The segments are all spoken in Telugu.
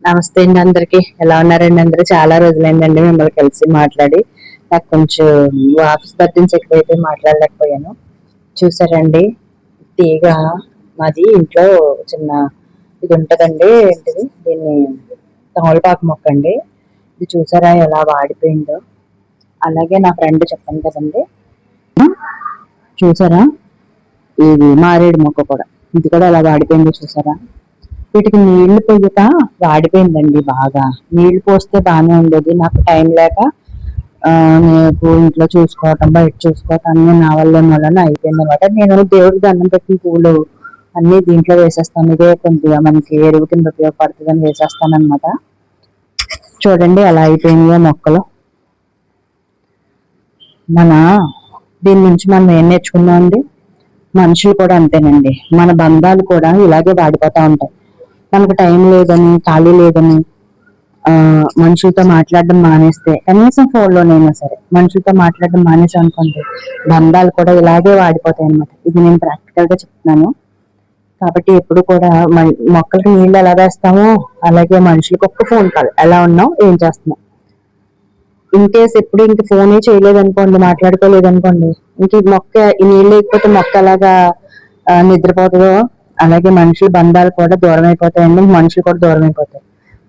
నమస్తే అండి అందరికి. ఎలా ఉన్నారండి అందరూ? చాలా రోజులైందండి మిమ్మల్ని కలిసి మాట్లాడి. నాకు కొంచెం ఆఫీస్ బర్త్డేస్ ఎక్కువైతే మాట్లాడలేకపోయాను. చూసారండి, తీగ మాది ఇంట్లో చిన్న ఇది ఉంటదండి, ఏంటిది దీన్ని, తమలపాకు మొక్క అండి. ఇది చూసారా ఎలా వాడిపోయిందో. అలాగే నా ఫ్రెండ్ చెప్పాను కదండి, చూసారా ఇది మారేడు మొక్క కూడా, ఇది కూడా ఎలా వాడిపోయిందో చూసారా. వీటికి నీళ్లు పోయక వాడిపోయిందండి బాగా. నీళ్లు పోస్తే బాగానే ఉండేది, నాకు టైం లేక నాకు ఇంట్లో చూసుకోవటం బయట చూసుకోవటం అన్ని నా వల్ల అయిపోయింది అనమాట. నేను దేవుడికి దండం పెట్టిన పూలు అన్ని దీంట్లో వేసేస్తాను. ఇదే కొద్దిగా మనకి ఎరువు కింద ఉపయోగపడుతుంది అని వేసేస్తాను అనమాట. చూడండి ఎలా అయిపోయిందో మొక్కలు. మన దీని నుంచి మనం ఏం నేర్చుకున్నాం అండి? మనుషులు కూడా అంతేనండి, మన బంధాలు కూడా ఇలాగే వాడిపోతా ఉంటాయి. మనకు టైం లేదని, ఖాళీ లేదని మనుషులతో మాట్లాడడం మానేస్తే, కనీసం ఫోన్లోనైనా సరే మనుషులతో మాట్లాడడం మానేసాం అనుకోండి, బంధాలు కూడా ఇలాగే వాడిపోతాయి అనమాట. ఇది నేను ప్రాక్టికల్ గా చెప్తున్నాను. కాబట్టి ఎప్పుడు కూడా మొక్కలకి నీళ్ళు ఎలా వేస్తామో అలాగే మనుషులకు ఒక్క ఫోన్ కాల్, ఎలా ఉన్నావు, ఏం చేస్తున్నావు. ఇన్ కేస్ ఎప్పుడు ఇంక ఫోనే చేయలేదనుకోండి, మాట్లాడుకోలేదనుకోండి, ఇంక ఈ మొక్క ఈ నీళ్ళు లేకపోతే మొక్క ఎలాగా నిద్రపోతుందో అలాగే మనుషుల బంధాలు కూడా దూరం అయిపోతాయండి, మనుషులు కూడా దూరం అయిపోతాయి.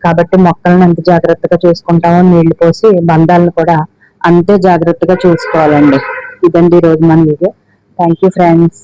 కాబట్టి మొక్కలను ఎంత జాగ్రత్తగా చూసుకుంటామో నీళ్లు పోసి బంధాలను కూడా అంతే జాగ్రత్తగా చూసుకోవాలండి. ఇదండి ఈ రోజు మన వీడియో. Thank you friends.